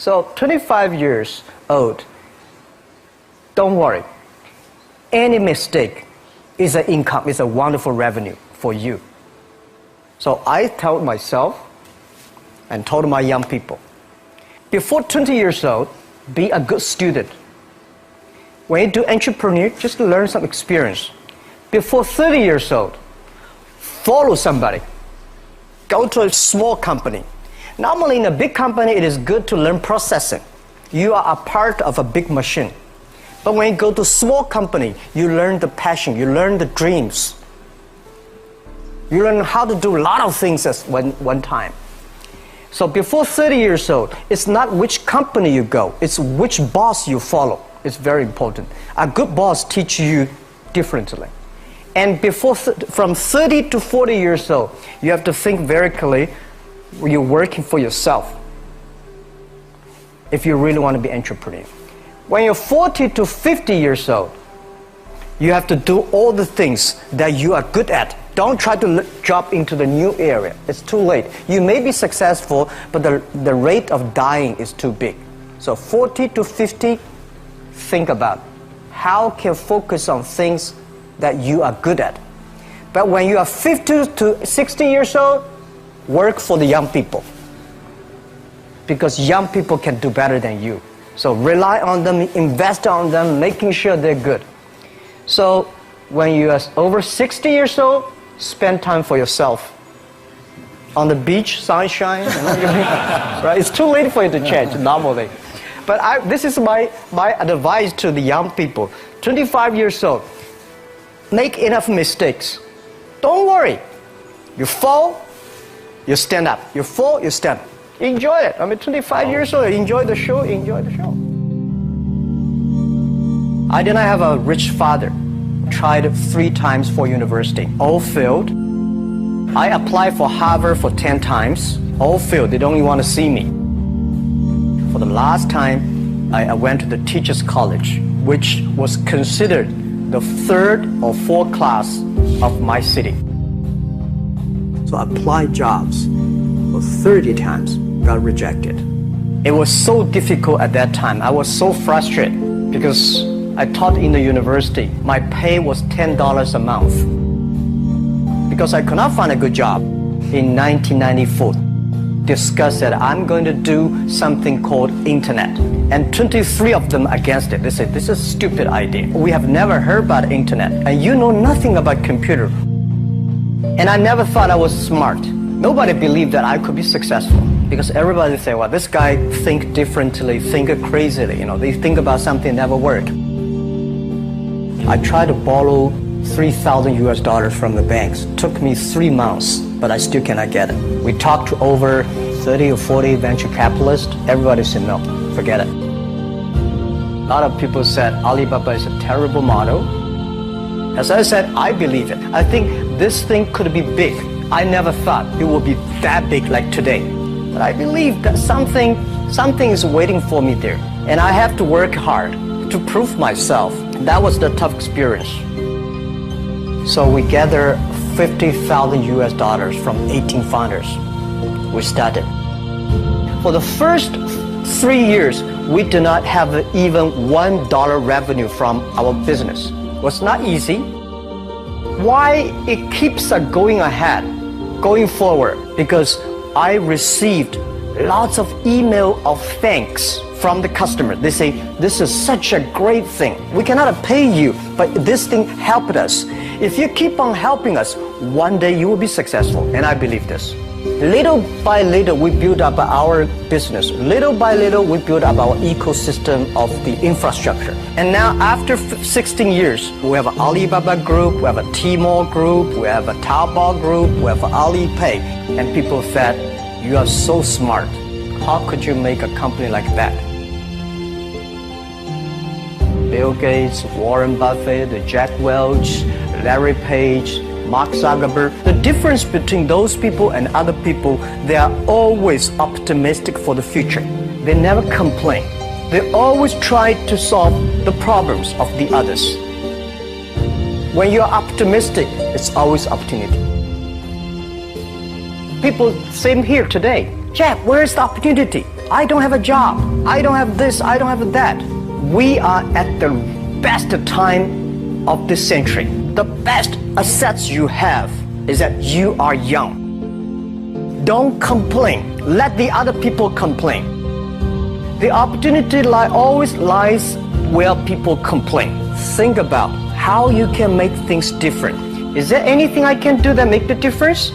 So 25 years old, don't worry. Any mistake is an income, is a wonderful revenue for you. So I told myself and told my young people, before 20 years old, be a good student. When you do entrepreneur, just learn some experience. Before 30 years old, follow somebody. Go to a small company. Normally in a big company, it is good to learn processing. You are a part of a big machine. But when you go to a small company, you learn the passion, you learn the dreams. You learn how to do a lot of things at one time. So before 30 years old, it's not which company you go, it's which boss you follow. It's very important. A good boss teaches you differently. And from 30 to 40 years old, you have to think very clearly, you're working for yourself if you really want to be an entrepreneur. When you're 40 to 50 years old, you have to do all the things that you are good at. Don't try to jump into the new area. It's too late. You may be successful, but the rate of dying is too big. So 40 to 50, think about how can you focus on things that you are good at. But when you are 50 to 60 years old, work for the young people. Because young people can do better than you. So rely on them, invest on them, making sure they're good. So when you are over 60 years old, spend time for yourself. On the beach, sunshine, right? It's too late for you to change normally. But this is my advice to the young people. 25 years old, make enough mistakes. Don't worry. You fall, you stand up. You fall, you stand up. Enjoy it. 25 years old, enjoy the show, enjoy the show. I did not have a rich father. Tried 3 times for university. All failed. I applied for Harvard for 10 times. All failed. They don't even want to see me. For the last time, I went to the Teachers College, which was considered the 3rd or 4th class of my city. So I applied jobs for 30 times, got rejected. It was so difficult at that time. I was so frustrated because I taught in the university. My pay was $10 a month. Because I could not find a good job in 1994. Discussed that I'm going to do something called internet. And 23 of them against it. They said, this is a stupid idea. We have never heard about internet. And you know nothing about computer. And I never thought I was smart. Nobody believed that I could be successful. Because everybody say, well, this guy think differently, think crazily. They think about something never work. I tried to borrow $3,000 from the banks. Took me 3 months, but I still cannot get it. We talked to over 30 or 40 venture capitalists. Everybody said, no, forget it. A lot of people said Alibaba is a terrible model. As I said, I believe it. I think this thing could be big. I never thought it would be that big like today. But I believe that something is waiting for me there. And I have to work hard to prove myself. That was the tough experience. So we gathered $50,000 from 18 founders. We started. For the first 3 years, we did not have even $1 revenue from our business. It was not easy. Why it keeps going ahead, going forward? Because I received lots of email of thanks from the customer. They say, this is such a great thing. We cannot pay you, but this thing helped us. If you keep on helping us, one day you will be successful. And I believe this. Little by little, we build up our business. Little by little, we build up our ecosystem of the infrastructure. And now, after 16 years, we have an Alibaba group, we have a Tmall group, we have a Taobao group, we have Alipay. And people said, you are so smart. How could you make a company like that? Bill Gates, Warren Buffett, Jack Welch, Larry Page, Mark Zuckerberg. The difference between those people and other people, they are always optimistic for the future. They never complain. They always try to solve the problems of the others. When you're optimistic, it's always opportunity. People, same here today. Jeff, where is the opportunity? I don't have a job. I don't have this. I don't have that. We are at the best time of this century. The best assets you have is that you are young. Don't complain. Let the other people complain. The opportunity always lies where people complain. Think about how you can make things different. Is there anything I can do that make the difference?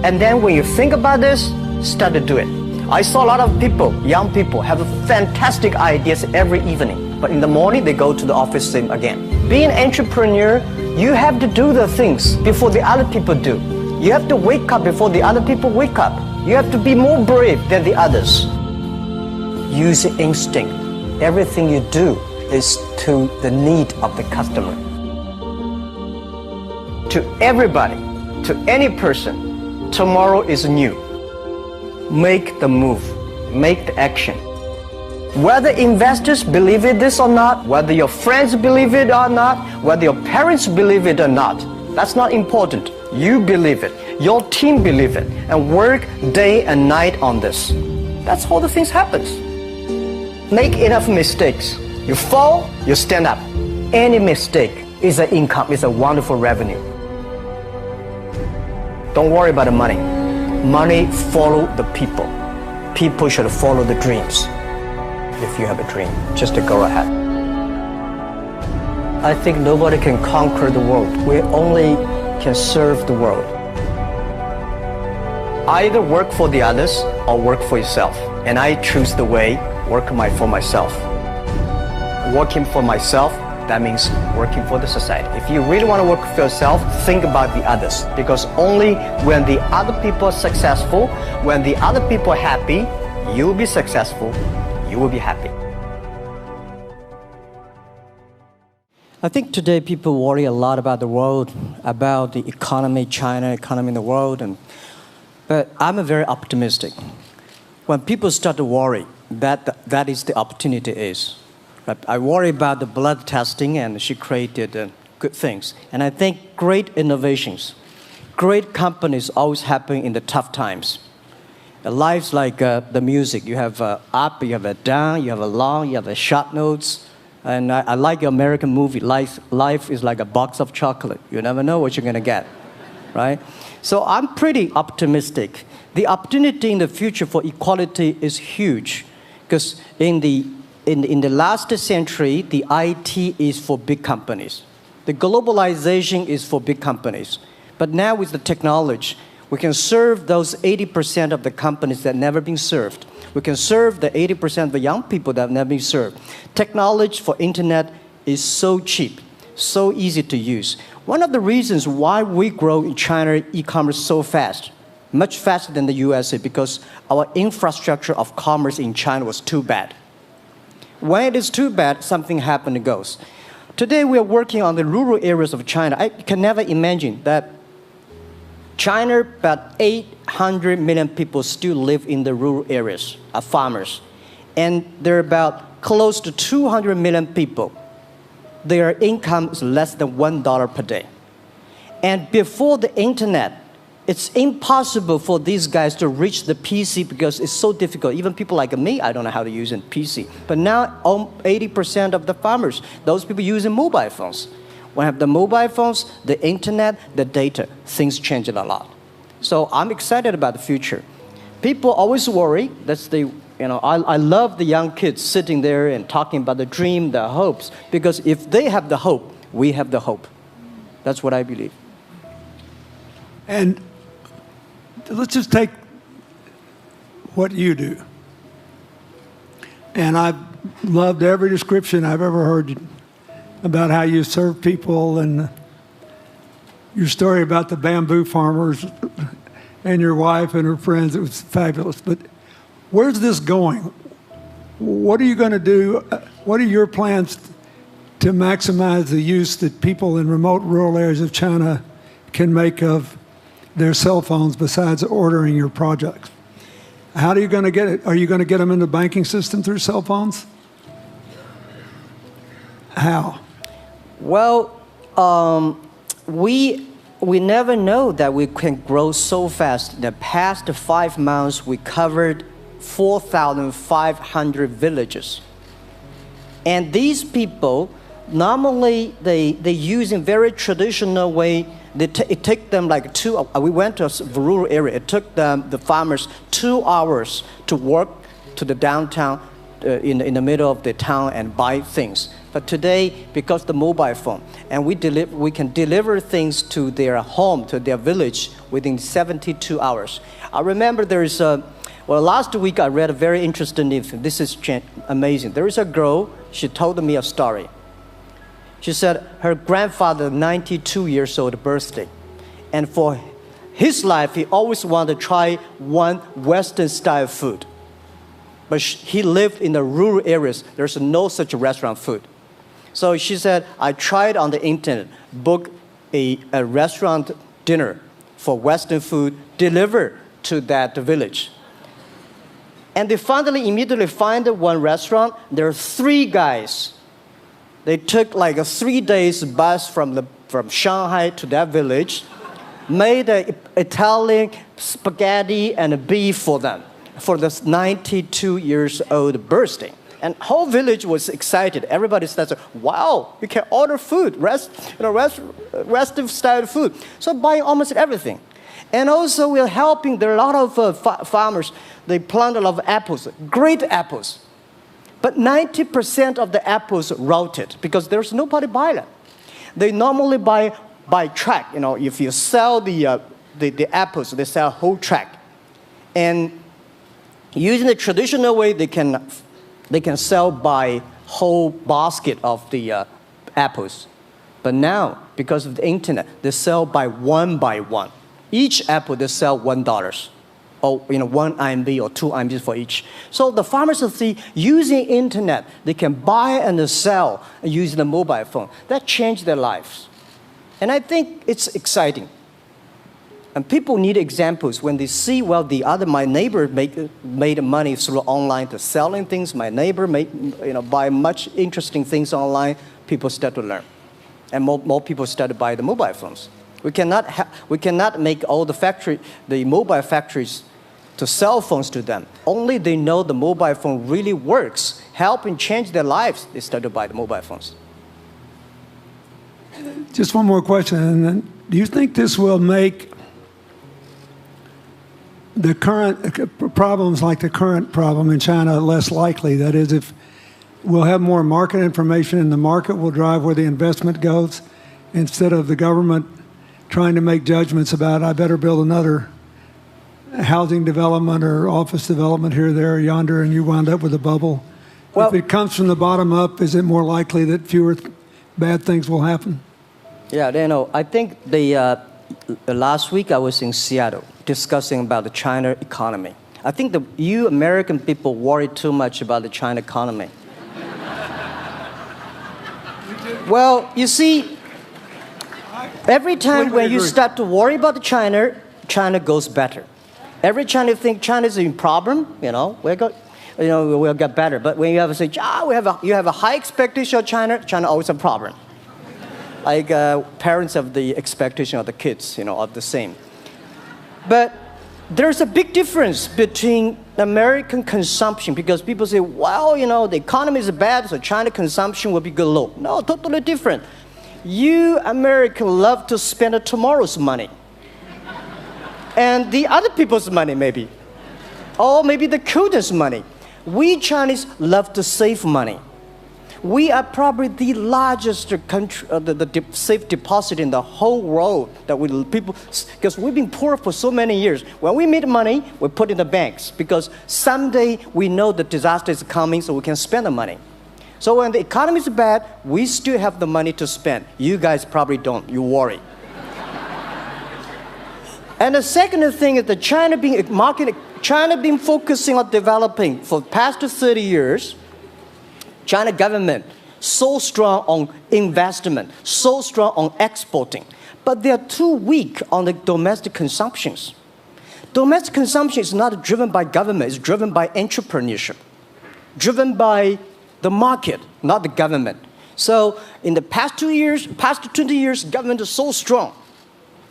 And then when you think about this, start to do it. I saw a lot of people, young people, have fantastic ideas every evening. But in the morning, they go to the office same again. Being an entrepreneur, you have to do the things before the other people do. You have to wake up before the other people wake up. You have to be more brave than the others. Use instinct. Everything you do is to the need of the customer. To everybody, to any person, tomorrow is new. Make the move, make the action. Whether investors believe in this or not, whether your friends believe it or not, whether your parents believe it or not, that's not important. You believe it, your team believe it, and work day and night on this. That's how the things happens. Make enough mistakes. You fall, you stand up. Any mistake is an income, is a wonderful revenue. Don't worry about the money. Money follow the people. People should follow the dreams. If you have a dream, just to go ahead. I think nobody can conquer the world. We only can serve the world. Either work for the others or work for yourself. And I choose the way, work for myself. Working for myself, that means working for the society. If you really want to work for yourself, think about the others. Because only when the other people are successful, when the other people are happy, you will be successful, you will be happy. I think today people worry a lot about the world, about the economy, China, economy in the world. But I'm very optimistic. When people start to worry, that is the opportunity is. I worry about the blood testing, and she created good things. And I think great innovations, great companies always happen in the tough times. Life's like the music. You have up, you have a down, you have a long, you have a short notes. And I like your American movie. Life is like a box of chocolate. You never know what you're going to get, right? So I'm pretty optimistic. The opportunity in the future for equality is huge, because in the last century, the IT is for big companies. The globalization is for big companies. But now with the technology, we can serve those 80% of the companies that never been served. We can serve the 80% of the young people that have never been served. Technology for internet is so cheap, so easy to use. One of the reasons why we grow in China e-commerce so fast, much faster than the USA, because our infrastructure of commerce in China was too bad. When it is too bad, something happens and goes. Today, we are working on the rural areas of China. I can never imagine that China, about 800 million people still live in the rural areas, are farmers. And there are about close to 200 million people. Their income is less than $1 per day. And before the internet, it's impossible for these guys to reach the PC because it's so difficult. Even people like me, I don't know how to use a PC. But now, 80% of the farmers, those people using mobile phones. When you have the mobile phones, the internet, the data, things change a lot. So I'm excited about the future. People always worry. I love the young kids sitting there and talking about the dream, the hopes. Because if they have the hope, we have the hope. That's what I believe. And let's just take what you do. And I've loved every description I've ever heard about how you serve people, and your story about the bamboo farmers and your wife and her friends. It was fabulous. But where's this going? What are you going to do? What are your plans to maximize the use that people in remote rural areas of China can make of their cell phones besides ordering your projects? How are you going to get it? Are you going to get them in the banking system through cell phones? How? Well, we never know that we can grow so fast. In the past 5 months, we covered 4,500 villages. And these people, normally they use in very traditional way. It took them like we went to a rural area. It took the farmers 2 hours to walk to the downtown in the middle of the town and buy things. But today, because the mobile phone, and we can deliver things to their home, to their village within 72 hours. I remember last week I read a very interesting news. This is amazing. There is a girl, she told me a story. She said her grandfather, 92 years old birthday. And for his life, he always wanted to try one Western style food. But he lived in the rural areas. There's no such restaurant food. So she said, I tried on the internet, book a restaurant dinner for Western food, delivered to that village. And they finally immediately find one restaurant. There are 3 guys. They took like a 3 days bus from Shanghai to that village, made an Italian spaghetti and a beef for them for this 92 years old birthday. And whole village was excited. Everybody started, wow, you can order food, Western style food. So buying almost everything. And also we're helping, there are a lot of farmers, they plant a lot of apples, great apples. But 90% of the apples rotted because there's nobody buy them. They normally buy by track. If you sell the apples, they sell whole track. And using the traditional way, they can sell by whole basket of the apples. But now, because of the internet, they sell by one. Each apple, they sell $1. Or 1 RMB or 2 RMB for each. So the farmers see using internet, they can buy and sell using the mobile phone. That changed their lives. And I think it's exciting. And people need examples when they see, my neighbor made money through online to selling things. My neighbor buy much interesting things online. People start to learn. And more people start to buy the mobile phones. We cannot make all the mobile factories to sell phones to them. Only they know the mobile phone really works, helping change their lives, they start to buy the mobile phones. Just one more question. And then, do you think this will make the current problems like the current problem in China less likely? That is, if we'll have more market information and the market will drive where the investment goes instead of the government trying to make judgments about, I better build another housing development or office development here, there, yonder, and you wound up with a bubble. If it comes from the bottom up, is it more likely that fewer bad things will happen? Yeah, I think last week I was in Seattle discussing about the China economy. I think you American people worry too much about the China economy. Well, you see, every time when you start to worry about China goes better. Every time you think China is in problem, we'll get better. But when you have to say, you have a high expectation of China always a problem. Like parents have the expectation of the kids, are the same. But there's a big difference between American consumption because people say, the economy is bad, so China consumption will be good low. No, totally different. You Americans love to spend tomorrow's money. And the other people's money, maybe. Or maybe the children's money. We Chinese love to save money. We are probably the largest country, the safe deposit in the whole world because we've been poor for so many years. When we make money, we put in the banks because someday we know the disaster is coming, so we can spend the money. So when the economy is bad, we still have the money to spend. You guys probably don't. You worry. And the second thing is that China been focusing on developing for the past 30 years. China government so strong on investment, so strong on exporting, but they are too weak on the domestic consumptions. Domestic consumption is not driven by government, it's driven by entrepreneurship, driven by the market, not the government. So in the past 20 years, government is so strong.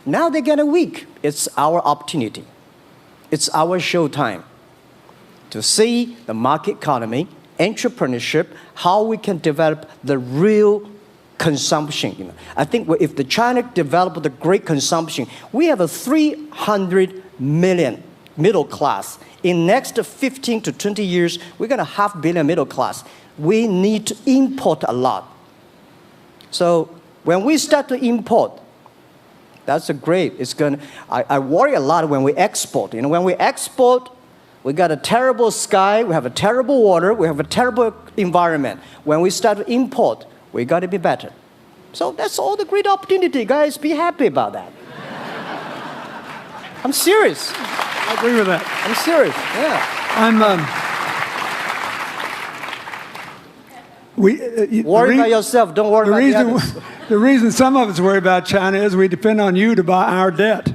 Now they're getting weak. It's our opportunity. It's our showtime. to see the market economy, entrepreneurship, how we can develop the real consumption. I think if the China developed the great consumption, we have a 300 million middle class. In next 15 to 20 years, we're going to have 500 million middle class. We need to import a lot. So when we start to import, that's a great. It's going. I worry a lot when we export. When we export, we got a terrible sky, we have a terrible water, we have a terrible environment. When we start to import, we got to be better. So that's all the great opportunity, guys. Be happy about that. I'm serious. I agree with that. I'm serious. Yeah. Worry about yourself. Don't worry about the others. The reason some of us worry about China is we depend on you to buy our debt.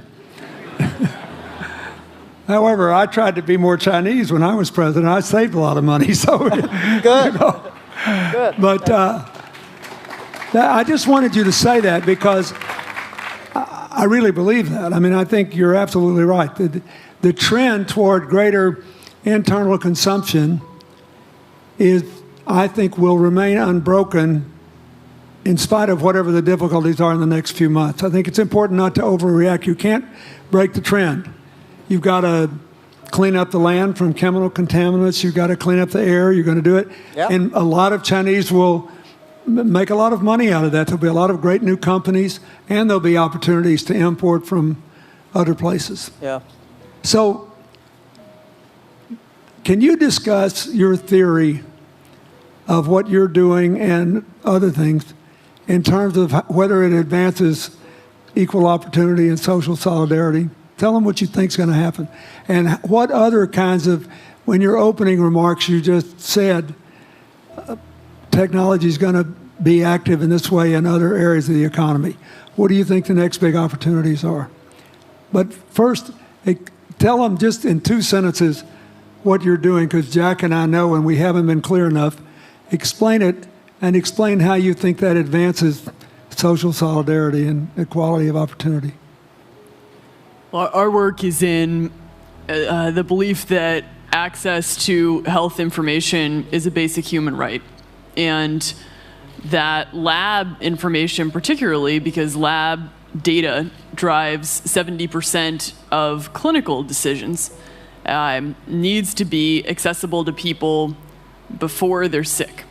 However, I tried to be more Chinese when I was president. I saved a lot of money. So good. Good. But I just wanted you to say that because I really believe that. I mean, I think you're absolutely right. The trend toward greater internal consumption I think, will remain unbroken in spite of whatever the difficulties are in the next few months. I think it's important not to overreact. You can't break the trend. You've got to clean up the land from chemical contaminants. You've got to clean up the air. You're going to do it. Yep. And a lot of Chinese will make a lot of money out of that. There'll be a lot of great new companies, and there'll be opportunities to import from other places. Yeah. So can you discuss your theory of what you're doing and other things in terms of whether it advances equal opportunity and social solidarity? Tell them what you think is going to happen. And what other kinds of, when your opening remarks, you just said technology is going to be active in this way in other areas of the economy. What do you think the next big opportunities are? But first, tell them just in 2 sentences what you're doing, because Jack and I know, and we haven't been clear enough. Explain it, and explain how you think that advances social solidarity and equality of opportunity. Well, our work is in the belief that access to health information is a basic human right. And that lab information, particularly because lab data drives 70% of clinical decisions, needs to be accessible to people before they're sick.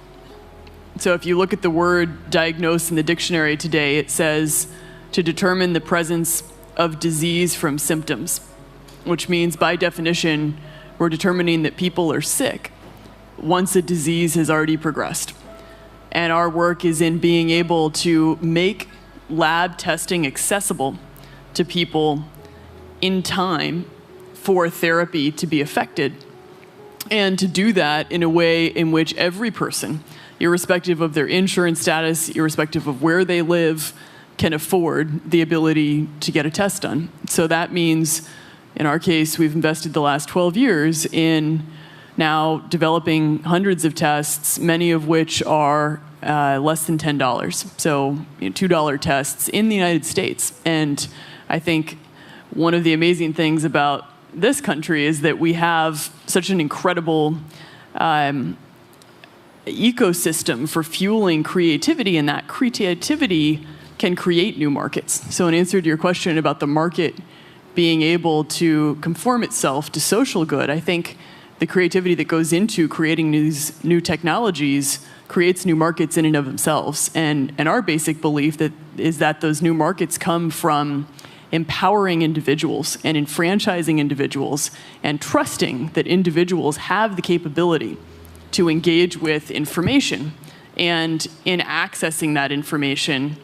So if you look at the word diagnose in the dictionary today, it says to determine the presence of disease from symptoms, which means by definition, we're determining that people are sick once a disease has already progressed. And our work is in being able to make lab testing accessible to people in time for therapy to be effected. And to do that in a way in which every person, irrespective of their insurance status, irrespective of where they live, can afford the ability to get a test done. So that means, in our case, we've invested the last 12 years in now developing hundreds of tests, many of which are less than $10. So $2 tests in the United States. And I think one of the amazing things about this country is that we have such an incredible ecosystem for fueling creativity, and that creativity can create new markets. So in answer to your question about the market being able to conform itself to social good, I think the creativity that goes into creating these new technologies creates new markets in and of themselves. And our basic belief is that those new markets come from empowering individuals and enfranchising individuals and trusting that individuals have the capability to engage with information, and in accessing that information,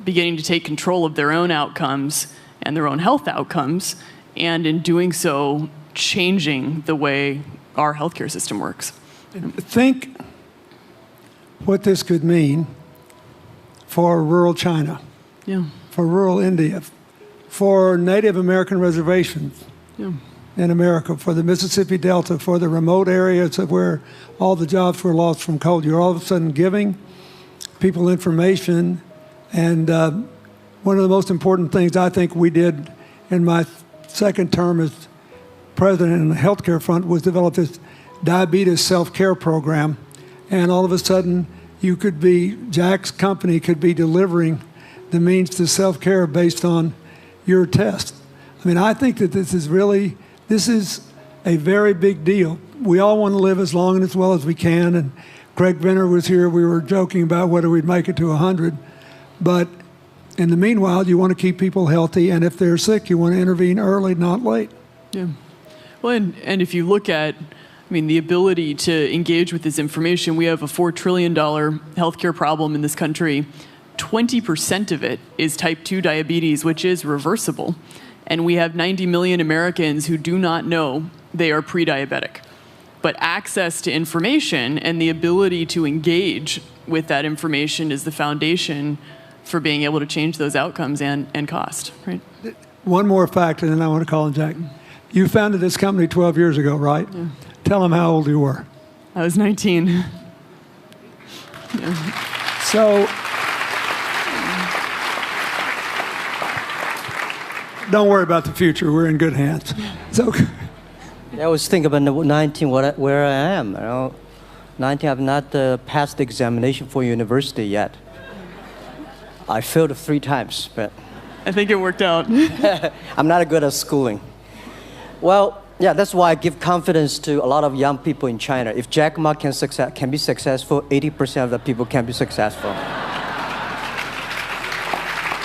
beginning to take control of their own outcomes and their own health outcomes, and in doing so, changing the way our healthcare system works. Think what this could mean for rural China, for rural India, for Native American reservations in America, for the Mississippi Delta, for the remote areas of where all the jobs were lost from coal. You're all of a sudden giving people information. And one of the most important things I think we did in my second term as president in the healthcare front was develop this diabetes self-care program, and all of a sudden Jack's company could be delivering the means to self-care based on your test. I mean, I think that this is a very big deal. We all want to live as long and as well as we can, and Craig Venner was here. We were joking about whether we'd make it to 100, but in the meanwhile, you want to keep people healthy, and if they're sick, you want to intervene early, not late. Yeah. Well, and if you look at, the ability to engage with this information, we have a $4 trillion healthcare problem in this country. 20% of it is type 2 diabetes, which is reversible. And we have 90 million Americans who do not know they are pre-diabetic. But access to information and the ability to engage with that information is the foundation for being able to change those outcomes and cost, right? One more fact, and then I want to call on Jack. You founded this company 12 years ago, right? Yeah. Tell them how old you were. I was 19. Yeah. So, don't worry about the future. We're in good hands. So, I was thinking about 19, where I am. 19, I've not passed the examination for university yet. I failed 3 times, but I think it worked out. I'm not good at schooling. Well, yeah, that's why I give confidence to a lot of young people in China. If Jack Ma can be successful, 80% of the people can be successful.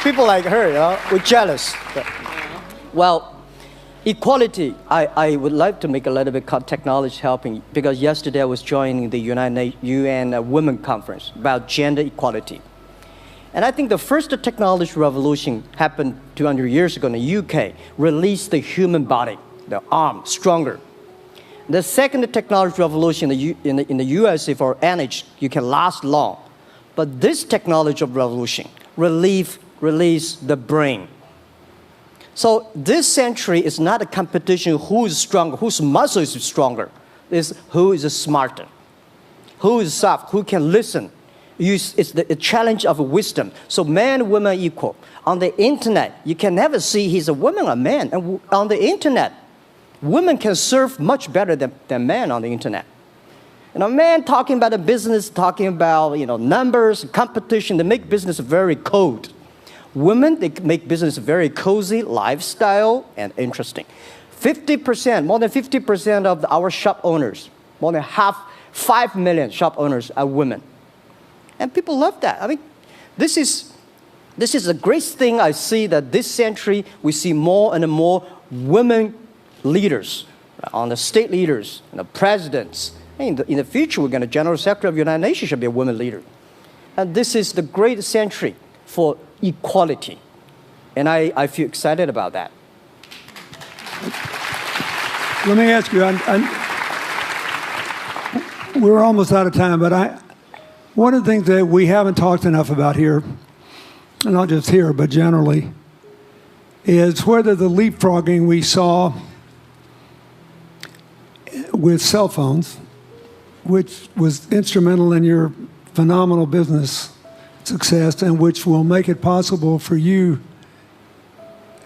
People like her, we're jealous. But, well, equality, I would like to make a little bit technology helping, because yesterday I was joining the UN Women Conference about gender equality. And I think the first technology revolution happened 200 years ago in the UK, released the human body, the arm, stronger. The second technology revolution in the USA for energy, you can last long. But this technology revolution release the brain. So this century is not a competition who is stronger, whose muscle is stronger. It's who is smarter, who is soft, who can listen. It's the challenge of wisdom. So man and woman are equal. On the internet, you can never see he's a woman or a man. And on the internet, women can serve much better than men on the internet. And a man talking about a business, talking about numbers, competition, they make business very cold. Women, they make business very cozy, lifestyle, and interesting. 50%, more than 50% of our shop owners, more than 5 million shop owners are women. And people love that. I mean, this is a great thing. I see that this century, we see more and more women leaders, on the state leaders, the presidents. In the future, we're going to General Secretary of the United Nations should be a woman leader. And this is the great century for equality. And I feel excited about that. Let me ask you, we're almost out of time, but one of the things that we haven't talked enough about here, and not just here, but generally, is whether the leapfrogging we saw with cell phones, which was instrumental in your phenomenal business success and which will make it possible for you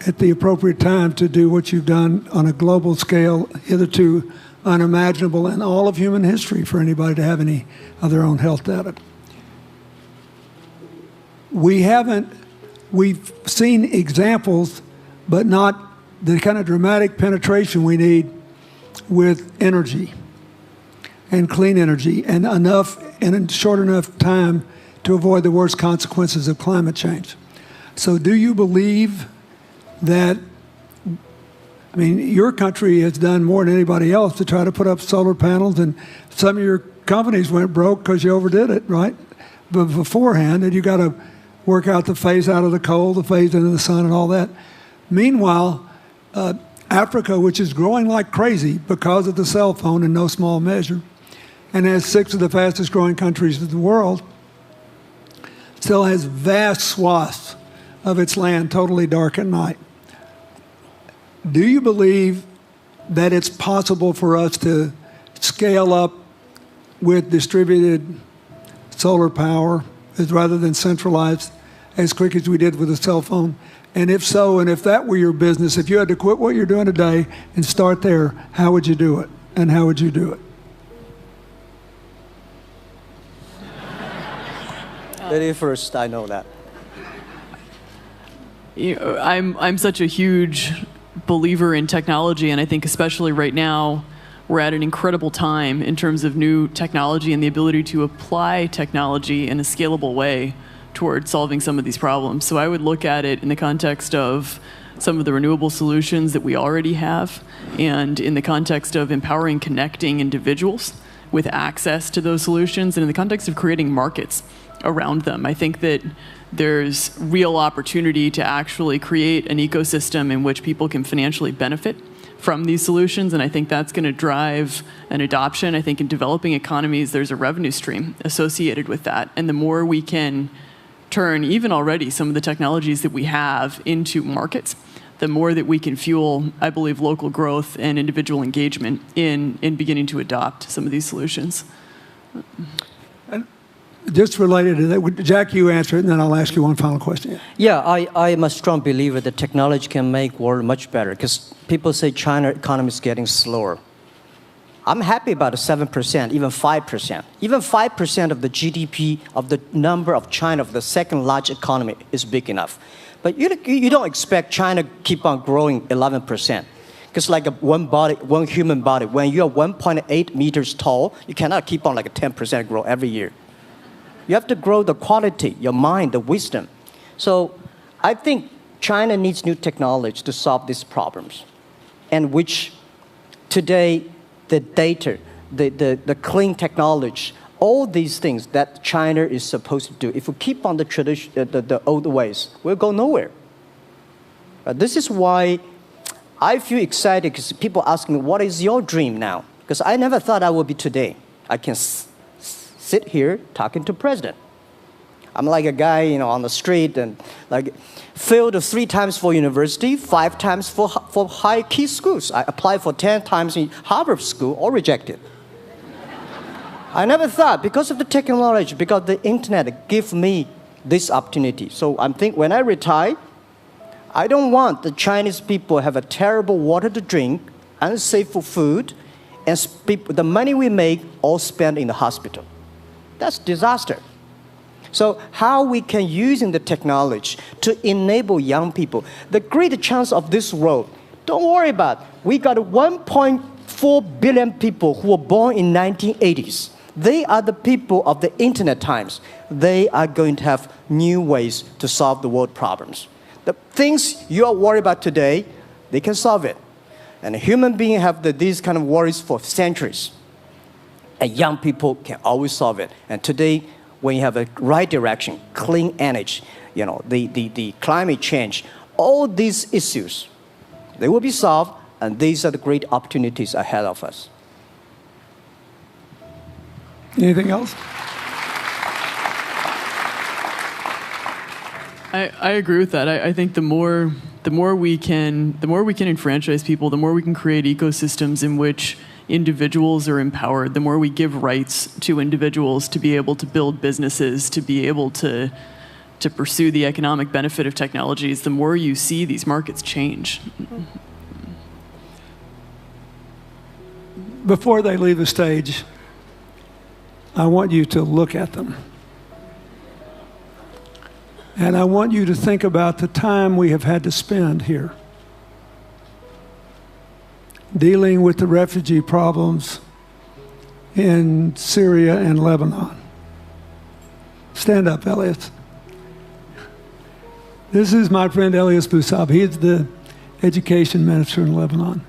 at the appropriate time to do what you've done on a global scale, hitherto unimaginable in all of human history for anybody to have any of their own health data. We've seen examples, but not the kind of dramatic penetration we need with energy and clean energy and in short enough time to avoid the worst consequences of climate change. So do you believe that, your country has done more than anybody else to try to put up solar panels, and some of your companies went broke because you overdid it, right? But beforehand, and you got to work out the phase out of the coal, the phase into the sun and all that. Meanwhile, Africa, which is growing like crazy because of the cell phone in no small measure, and has 6 of the fastest growing countries in the world, still has vast swaths of its land totally dark at night. Do you believe that it's possible for us to scale up with distributed solar power rather than centralized as quick as we did with the cell phone? And if so, and if that were your business, if you had to quit what you're doing today and start there, how would you do it? And how would you do it? Very first, I know that. I'm such a huge believer in technology, and I think especially right now, we're at an incredible time in terms of new technology and the ability to apply technology in a scalable way toward solving some of these problems. So I would look at it in the context of some of the renewable solutions that we already have, and in the context of empowering, connecting individuals with access to those solutions, and in the context of creating markets around them. I think that there's real opportunity to actually create an ecosystem in which people can financially benefit from these solutions, and I think that's going to drive an adoption. I think in developing economies, there's a revenue stream associated with that, and the more we can turn even already some of the technologies that we have into markets, the more that we can fuel, I believe, local growth and individual engagement in beginning to adopt some of these solutions. Just related to that, Jack, you answer it, and then I'll ask you one final question. Yeah, I am a strong believer that technology can make world much better, because people say China economy is getting slower. I'm happy about 7%, even 5%. Even 5% of the GDP of the number of China, of the second largest economy, is big enough. But you don't expect China keep on growing 11%. Because like one human body, when you are 1.8 meters tall, you cannot keep on like a 10% grow every year. You have to grow the quality, your mind, the wisdom. So I think China needs new technology to solve these problems, and which today the data, the clean technology, all these things that China is supposed to do, if we keep on the tradition, the old ways, we'll go nowhere. This is why I feel excited, because people ask me, what is your dream now? Because I never thought I would be today. I can sit here talking to president. I'm like a guy, on the street, and like failed 3 times for university, 5 times for high key schools. I applied for 10 times in Harvard school, all rejected. I never thought, because of the technology, because the internet gave me this opportunity. So I think when I retire, I don't want the Chinese people have a terrible water to drink, unsafe for food, and the money we make all spent in the hospital. That's disaster. So how we can using the technology to enable young people. The great chance of this world, don't worry about it. We got 1.4 billion people who were born in 1980s. They are the people of the internet times. They are going to have new ways to solve the world problems. The things you are worried about today, they can solve it. And human beings have these kind of worries for centuries. And young people can always solve it. And today, when you have a right direction, clean energy, the climate change, all these issues, they will be solved, and these are the great opportunities ahead of us. Anything else? I agree with that. I think the more we can enfranchise people, the more we can create ecosystems in which individuals are empowered, the more we give rights to individuals to be able to build businesses, to be able to pursue the economic benefit of technologies, the more you see these markets change. Before they leave the stage, I want you to look at them. And I want you to think about the time we have had to spend here dealing with the refugee problems in Syria and Lebanon. Stand up, Elias. This is my friend Elias Bousab. He is the education minister in Lebanon.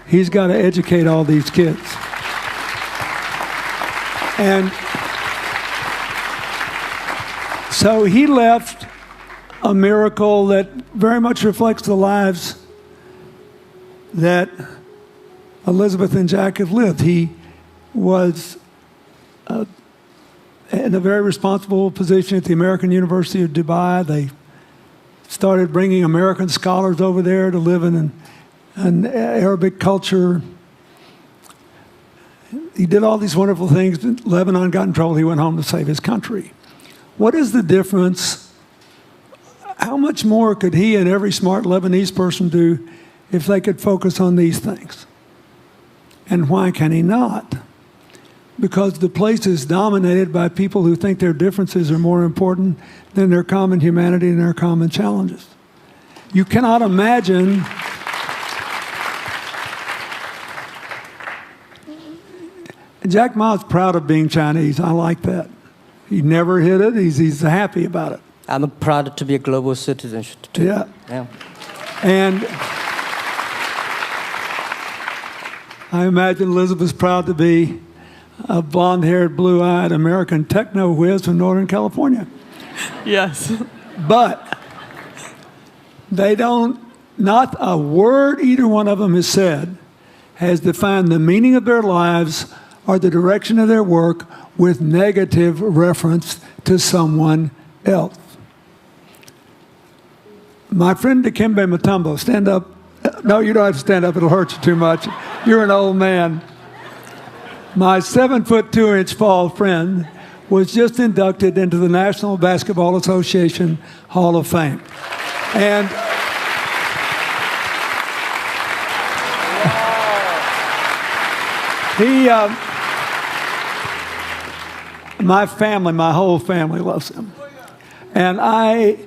He's got to educate all these kids. And so he left a miracle that very much reflects the lives that Elizabeth and Jack have lived. He was in a very responsible position at the American University of Dubai. They started bringing American scholars over there to live in an Arabic culture. He did all these wonderful things. Lebanon got in trouble. He went home to save his country. What is the difference? How much more could he and every smart Lebanese person do if they could focus on these things? And why can he not? because the place is dominated by people who think their differences are more important than their common humanity and their common challenges. You cannot imagine Jack Ma's proud of being Chinese. I like that. He never hid it. He's happy about it. I'm proud to be a global citizen too. Yeah. Yeah. And I imagine Elizabeth's proud to be a blonde-haired, blue-eyed American techno whiz from Northern California. Yes. But they don't, not a word either one of them has said has defined the meaning of their lives or the direction of their work with negative reference to someone else. My friend Dikembe Mutombo, stand up. No, you don't have to stand up. It'll hurt you too much. You're an old man. My 7'2" tall friend was just inducted into the National Basketball Association Hall of Fame. And my family, my whole family loves him. And I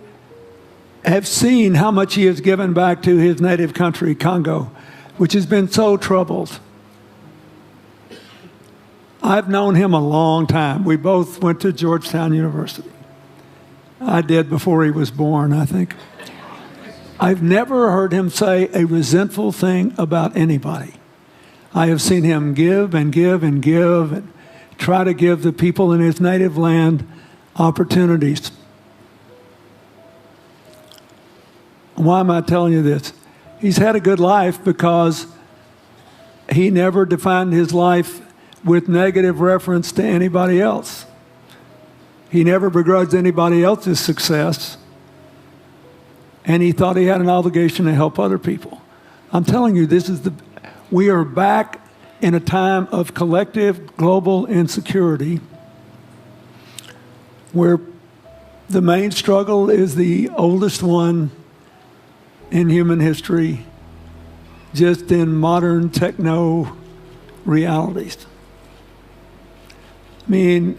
have seen how much he has given back to his native country, Congo, which has been so troubled. I've known him a long time. We both went to Georgetown University. I did before he was born, I think. I've never heard him say a resentful thing about anybody. I have seen him give and give and give and try to give the people in his native land opportunities. Why am I telling you this? He's had a good life because he never defined his life with negative reference to anybody else. He never begrudged anybody else's success, and he thought he had an obligation to help other people. I'm telling you, we are back in a time of collective global insecurity where the main struggle is the oldest one in human history, just in modern techno realities. I mean,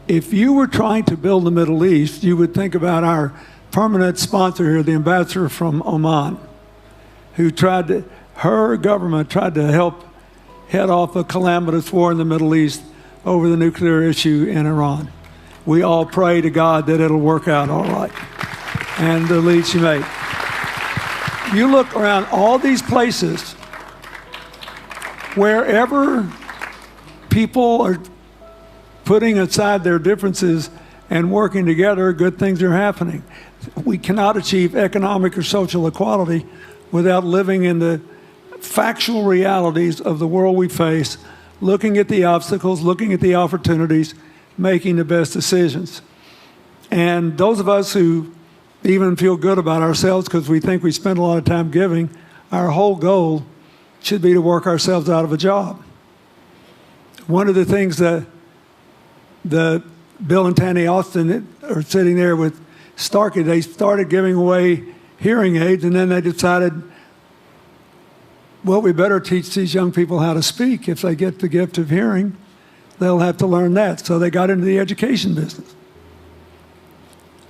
if you were trying to build the Middle East, you would think about our permanent sponsor here, the ambassador from Oman, who her government tried to help head off a calamitous war in the Middle East over the nuclear issue in Iran. We all pray to God that it'll work out all right. And the lead she made. You look around all these places, wherever people are putting aside their differences and working together, good things are happening. We cannot achieve economic or social equality without living in the factual realities of the world we face, looking at the obstacles, looking at the opportunities, making the best decisions. And those of us who even feel good about ourselves because we think we spend a lot of time giving, our whole goal should be to work ourselves out of a job. One of the things that Bill and Tanny Austin are sitting there with Starkey, they started giving away hearing aids, and then they decided, well, we better teach these young people how to speak. If they get the gift of hearing, they'll have to learn that. So they got into the education business.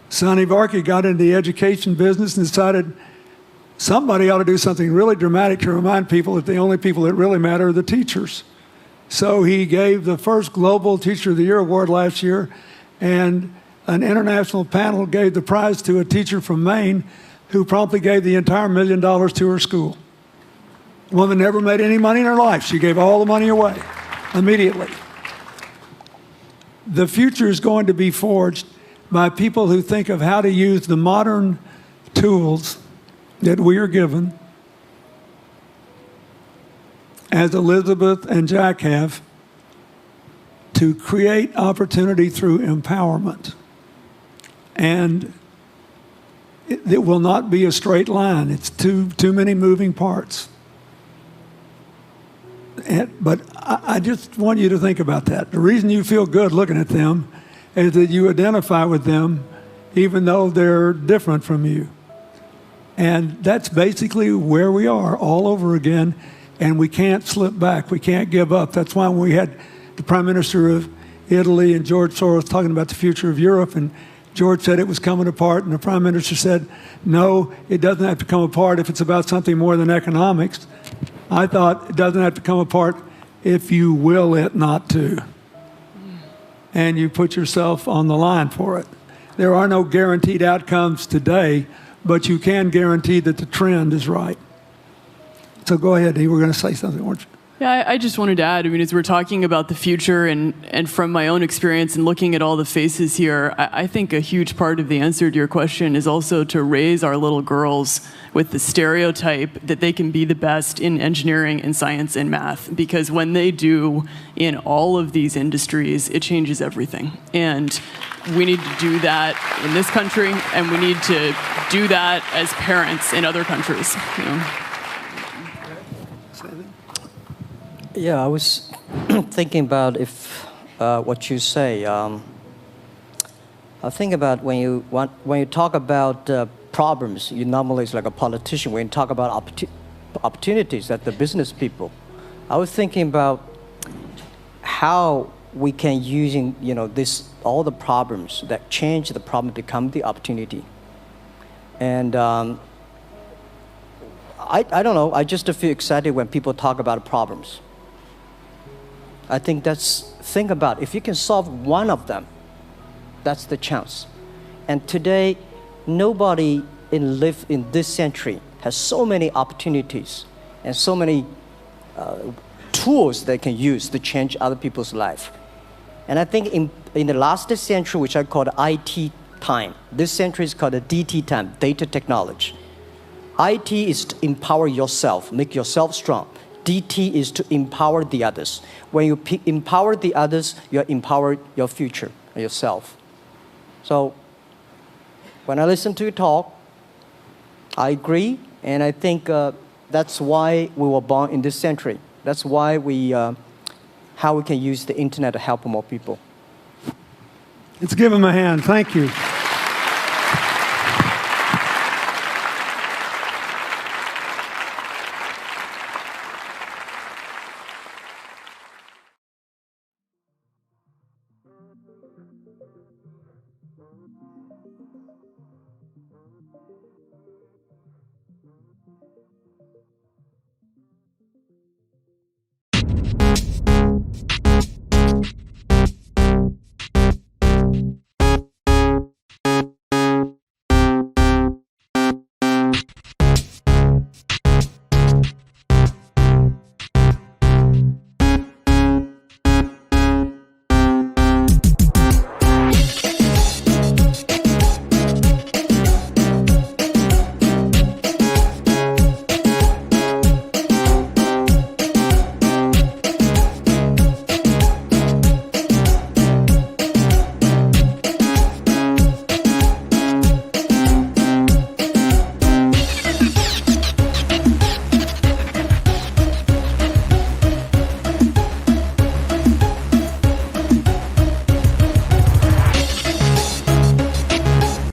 Sonny Varkey got into the education business and decided somebody ought to do something really dramatic to remind people that the only people that really matter are the teachers. So he gave the first Global Teacher of the Year award last year, and an international panel gave the prize to a teacher from Maine who promptly gave the entire $1 million to her school. The woman never made any money in her life. She gave all the money away immediately. The future is going to be forged by people who think of how to use the modern tools that we are given, as Elizabeth and Jack have, to create opportunity through empowerment. And it will not be a straight line. It's too many moving parts. But I just want you to think about that. The reason you feel good looking at them is that you identify with them even though they're different from you. And that's basically where we are all over again, and we can't slip back. We can't give up. That's why when we had the Prime Minister of Italy and George Soros talking about the future of Europe, and George said it was coming apart, and the Prime Minister said, no, it doesn't have to come apart if it's about something more than economics. I thought it doesn't have to come apart if you will it not to. And you put yourself on the line for it. There are no guaranteed outcomes today, but you can guarantee that the trend is right. So go ahead, you were going to say something, weren't you? Yeah, I just wanted to add, I mean, as we're talking about the future and from my own experience and looking at all the faces here, I think a huge part of the answer to your question is also to raise our little girls with the stereotype that they can be the best in engineering and science and math. Because when they do in all of these industries, it changes everything. And we need to do that in this country, and we need to do that as parents in other countries. You know? Yeah, I was thinking about if what you say. I think about when you talk about problems, you normally, it's like a politician. When you talk about opportunities, that the business people. I was thinking about how we can using all the problems that change the problem become the opportunity. And I don't know. I just feel excited when people talk about problems. I think think about if you can solve one of them, that's the chance. And today, nobody live in this century has so many opportunities and so many tools they can use to change other people's life. And I think in the last century, which I call the IT time, this century is called the DT time, data technology. IT is to empower yourself, make yourself strong. DT is to empower the others. When you empower the others, you empower your future, yourself. So when I listen to you talk, I agree, and I think that's why we were born in this century. That's why how we can use the internet to help more people. Let's give them a hand. Thank you.